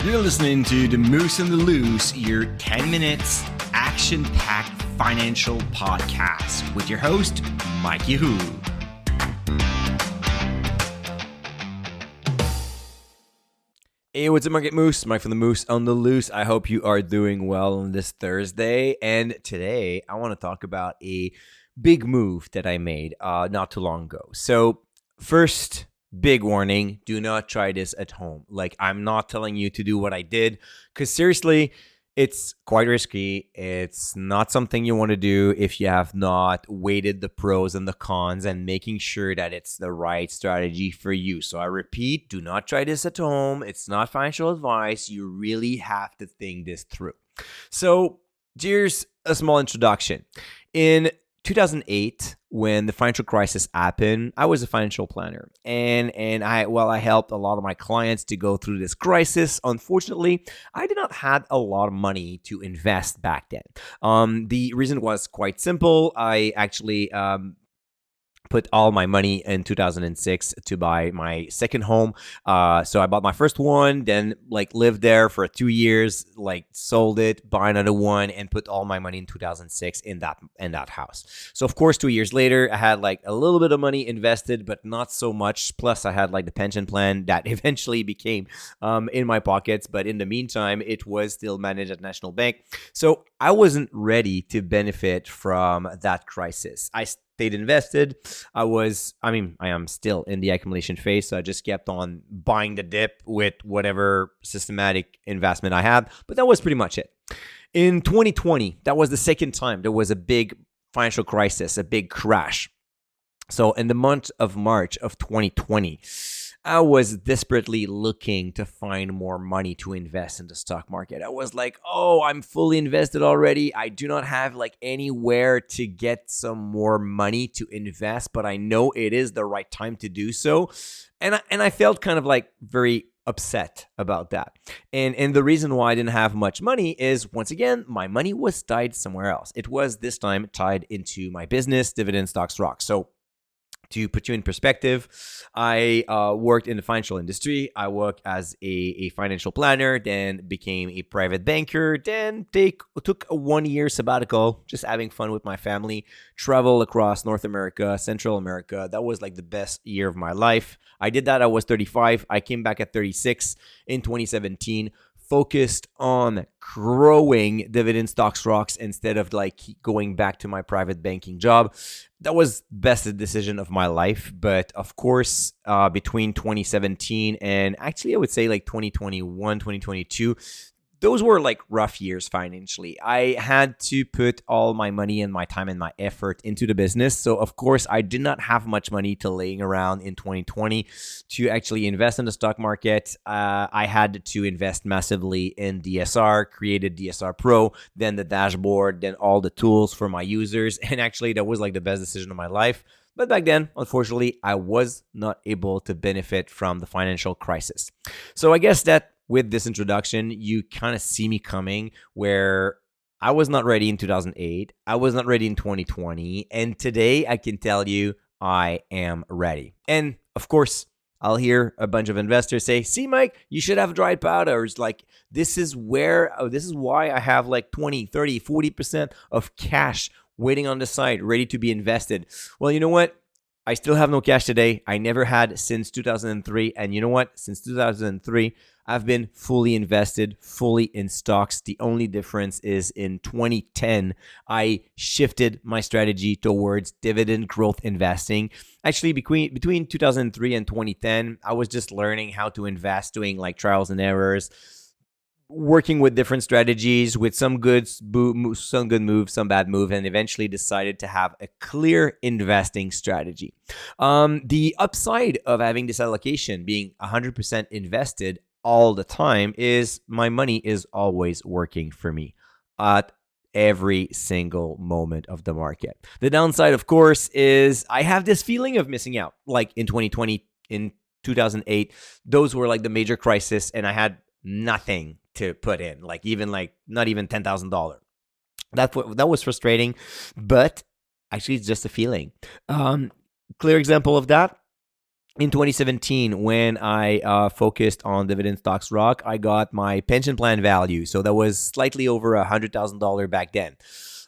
You're listening to The Moose and the Loose, your 10 minutes action-packed financial podcast with your host, Mikey Hu. Hey, what's up, Market Moose? Mike from The Moose on the Loose. I hope you are doing well on this Thursday. And today, I want to talk about a big move that I made not too long ago. So first, big warning, do not try this at home. Like, I'm not telling you to do what I did, because seriously, it's quite risky. It's not something you want to do if you have not weighted the pros and the cons and making sure that it's the right strategy for you. So I repeat, do not try this at home. It's not financial advice. You really have to think this through. So here's a small introduction. In 2008, when the financial crisis happened, I was a financial planner, and I helped a lot of my clients to go through this crisis. Unfortunately, I did not have a lot of money to invest back then. The reason was quite simple. I actually put all my money in 2006 to buy my second home. So I bought my first one, then lived there for 2 years, sold it, buy another one, and put all my money in 2006 in that house. So of course, 2 years later, I had a little bit of money invested, but not so much. Plus, I had the pension plan that eventually became in my pockets. But in the meantime, it was still managed at National Bank. So I wasn't ready to benefit from that crisis. I stayed invested. I am still in the accumulation phase. So I just kept on buying the dip with whatever systematic investment I had. But that was pretty much it. In 2020, that was the second time there was a big financial crisis, a big crash. So in the month of March of 2020, I was desperately looking to find more money to invest in the stock market. I was like, oh, I'm fully invested already. I do not have anywhere to get some more money to invest, but I know it is the right time to do so. And I felt kind of very upset about that. And the reason why I didn't have much money is, once again, my money was tied somewhere else. It was this time tied into my business, Dividend Stocks Rock. So to put you in perspective, I worked in the financial industry. I worked as a financial planner, then became a private banker, then took a 1 year sabbatical, just having fun with my family, travel across North America, Central America. That was the best year of my life. I did that. I was 35. I came back at 36 in 2017. Focused on growing Dividend Stocks Rocks instead of going back to my private banking job. That was best decision of my life. But of course, between 2017 and actually I would say 2021, 2022, those were rough years financially. I had to put all my money and my time and my effort into the business. So of course, I did not have much money to laying around in 2020 to actually invest in the stock market. I had to invest massively in DSR, created DSR Pro, then the dashboard, then all the tools for my users. And actually, that was the best decision of my life. But back then, unfortunately, I was not able to benefit from the financial crisis. So I guess that with this introduction, you kind of see me coming, where I was not ready in 2008. I was not ready in 2020. And today I can tell you I am ready. And of course, I'll hear a bunch of investors say, see, Mike, you should have dry powder. It's this is why I have 20, 30, 40% of cash waiting on the side, ready to be invested. Well, you know what? I still have no cash today. I never had since 2003. And you know what? Since 2003, I've been fully invested, fully in stocks. The only difference is in 2010, I shifted my strategy towards dividend growth investing. Actually, between 2003 and 2010, I was just learning how to invest, doing trials and errors, working with different strategies, with some good moves, some bad moves, and eventually decided to have a clear investing strategy. The upside of having this allocation, being 100% invested all the time, is my money is always working for me at every single moment of the market. The downside, of course, is I have this feeling of missing out. In 2020, in 2008, those were the major crisis, and I had nothing to put in, not even $10,000. That was frustrating, but actually it's just a feeling. Clear example of that. in 2017, when I focused on dividend stocks rock, I got my pension plan value. So that was slightly over $100,000 back then.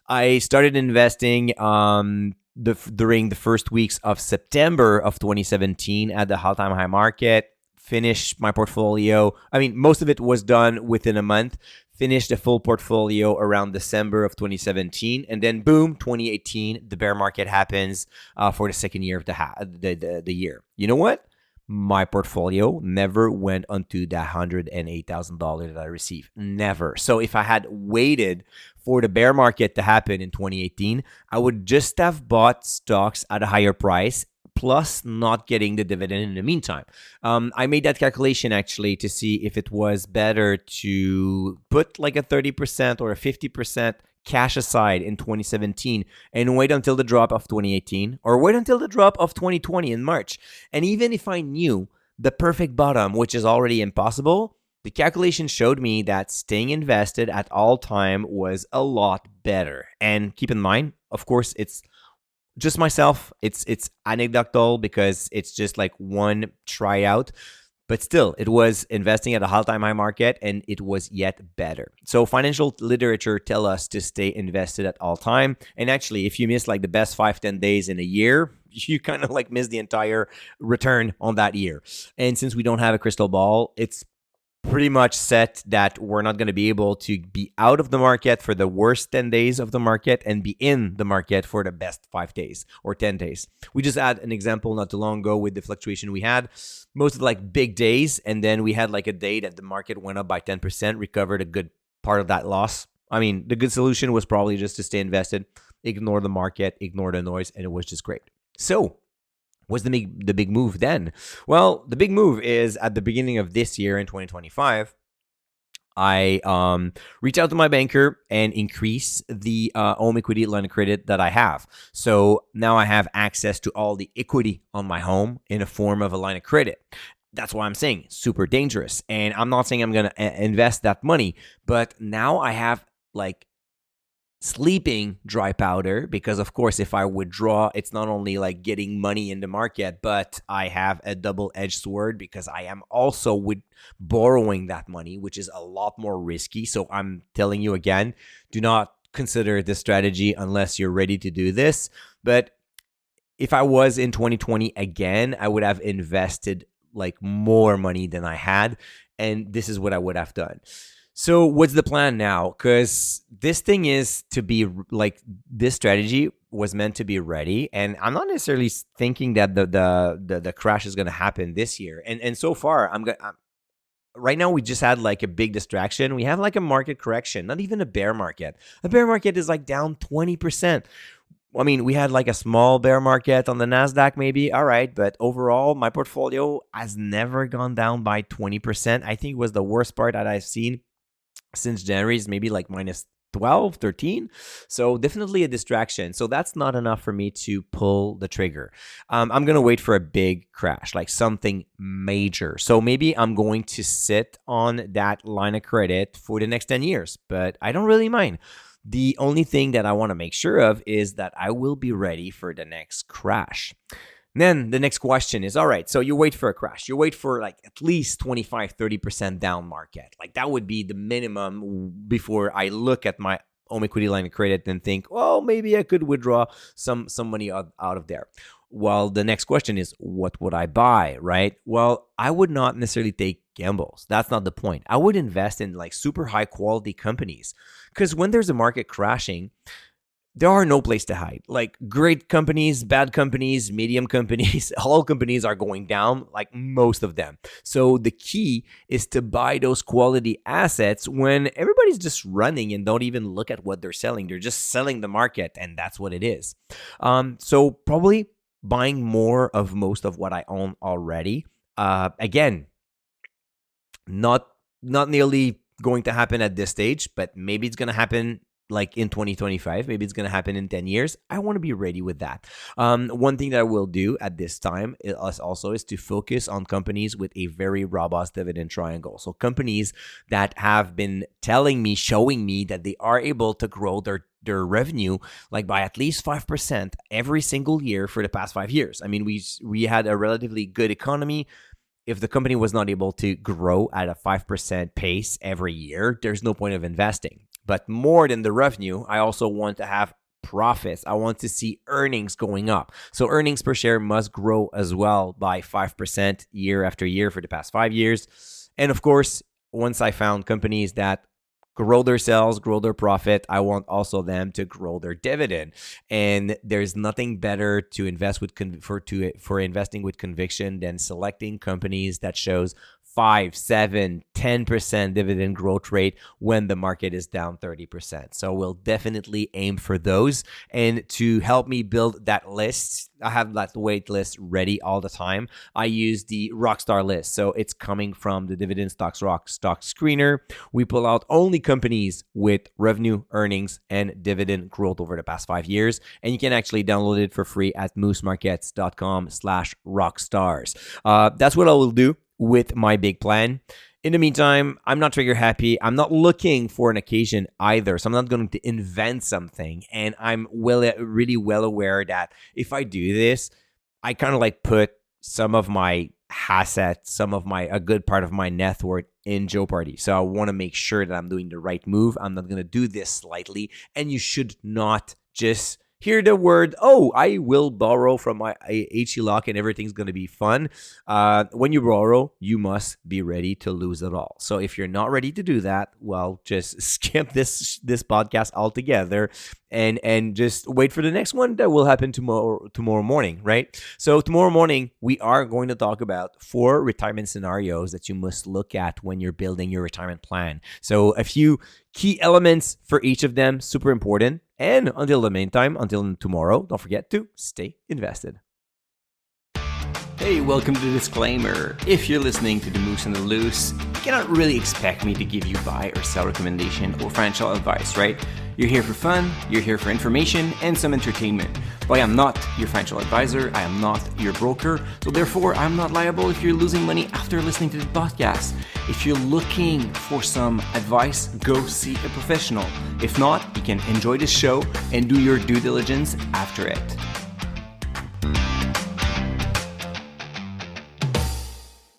I started investing during the first weeks of September of 2017 at the all-time high market. Finished my portfolio. I mean, most of it was done within a month. Finished a full portfolio around December of 2017, and then boom, 2018, the bear market happens for the second year of the year. You know what? My portfolio never went onto that $108,000 that I received. Never. So if I had waited for the bear market to happen in 2018, I would just have bought stocks at a higher price, plus not getting the dividend in the meantime. I made that calculation actually to see if it was better to put like a 30% or a 50% cash aside in 2017 and wait until the drop of 2018, or wait until the drop of 2020 in March. And even if I knew the perfect bottom, which is already impossible, the calculation showed me that staying invested at all time was a lot better. And keep in mind, of course, it's just myself. It's anecdotal because it's just like one tryout, but still, it was investing at a all-time high market, and it was yet better. So financial literature tell us to stay invested at all time. And actually, if you miss like the best 5-10 days in a year, you kind of like miss the entire return on that year. And since we don't have a crystal ball, it's pretty much set that we're not going to be able to be out of the market for the worst 10 days of the market and be in the market for the best 5 days or 10 days. We just had an example not too long ago with the fluctuation we had. Most of like big days, and then we had like a day that the market went up by 10%, recovered a good part of that loss. I mean, the good solution was probably just to stay invested, ignore the market, ignore the noise, and it was just great. So what's the big move then? Well, the big move is at the beginning of this year in 2025, I reach out to my banker and increase the home equity line of credit that I have. So now I have access to all the equity on my home in a form of a line of credit. That's why I'm saying super dangerous. And I'm not saying I'm going to invest that money, but now I have like sleeping dry powder, because of course if I withdraw, it's not only like getting money in the market, but I have a double-edged sword because I am also with borrowing that money, which is a lot more risky. So I'm telling you again, do not consider this strategy unless you're ready to do this. But if I was in 2020 again, I would have invested like more money than I had, and this is what I would have done. So what's the plan now? Because this thing is to be like, this strategy was meant to be ready, and I'm not necessarily thinking that the crash is going to happen this year. And so far, right now we just had like a big distraction. We have like a market correction, not even a bear market. A bear market is like down 20%. I mean, we had like a small bear market on the NASDAQ maybe. All right. But overall, my portfolio has never gone down by 20%. I think it was the worst part that I've seen since January, is maybe like minus 12, 13. So definitely a distraction. So that's not enough for me to pull the trigger. I'm going to wait for a big crash, like something major. So maybe I'm going to sit on that line of credit for the next 10 years, but I don't really mind. The only thing that I want to make sure of is that I will be ready for the next crash. Then the next question is, all right, so you wait for a crash. You wait for like at least 25, 30% down market. Like that would be the minimum before I look at my home equity line of credit and think, well, maybe I could withdraw some money out of there. Well, the next question is, what would I buy, right? Well, I would not necessarily take gambles. That's not the point. I would invest in like super high quality companies, because when there's a market crashing, there are no place to hide. Like great companies, bad companies, medium companies, all companies are going down, like most of them. So the key is to buy those quality assets when everybody's just running and don't even look at what they're selling. They're just selling the market, and that's what it is. So probably buying more of most of what I own already. Again, not nearly going to happen at this stage, but maybe it's going to happen like in 2025, maybe it's going to happen in 10 years. I want to be ready with that. One thing that I will do at this time is to focus on companies with a very robust dividend triangle. So companies that have been showing me that they are able to grow their revenue like by at least 5% every single year for the past 5 years. I mean, we had a relatively good economy. If the company was not able to grow at a 5% pace every year, there's no point of investing. But more than the revenue, I also want to have profits. I want to see earnings going up. So earnings per share must grow as well by 5% year after year for the past 5 years. And of course, once I found companies that grow their sales, grow their profit, I want also them to grow their dividend. And there's nothing better to invest with for investing with conviction than selecting companies that shows 5, 7, 10% dividend growth rate when the market is down 30%. So we'll definitely aim for those. And to help me build that list, I have that wait list ready all the time. I use the Rockstar list. So it's coming from the Dividend Stocks Rock Stock Screener. We pull out only companies with revenue, earnings, and dividend growth over the past 5 years. And you can actually download it for free at moosemarkets.com/rockstars. That's what I will do with my big plan. In the meantime, I'm not trigger happy. I'm not looking for an occasion either. So I'm not going to invent something. And I'm really well aware that if I do this, I kind of like put some of my assets, a good part of my net worth in jeopardy. So I want to make sure that I'm doing the right move. I'm not going to do this slightly. And you should not just hear the word, oh, I will borrow from my HELOC and everything's going to be fun. When you borrow, you must be ready to lose it all. So if you're not ready to do that, well, just skip this podcast altogether and just wait for the next one that will happen tomorrow morning, right? So tomorrow morning, we are going to talk about 4 retirement scenarios that you must look at when you're building your retirement plan. So a few key elements for each of them, super important. And until tomorrow, don't forget to stay invested. Hey, welcome to the disclaimer. If you're listening to The Moose and the Loose, you cannot really expect me to give you buy or sell recommendation or financial advice, right? You're here for fun, you're here for information and some entertainment. But I am not your financial advisor, I am not your broker, so therefore I'm not liable if you're losing money after listening to the podcast. If you're looking for some advice, go see a professional. If not, you can enjoy the show and do your due diligence after it.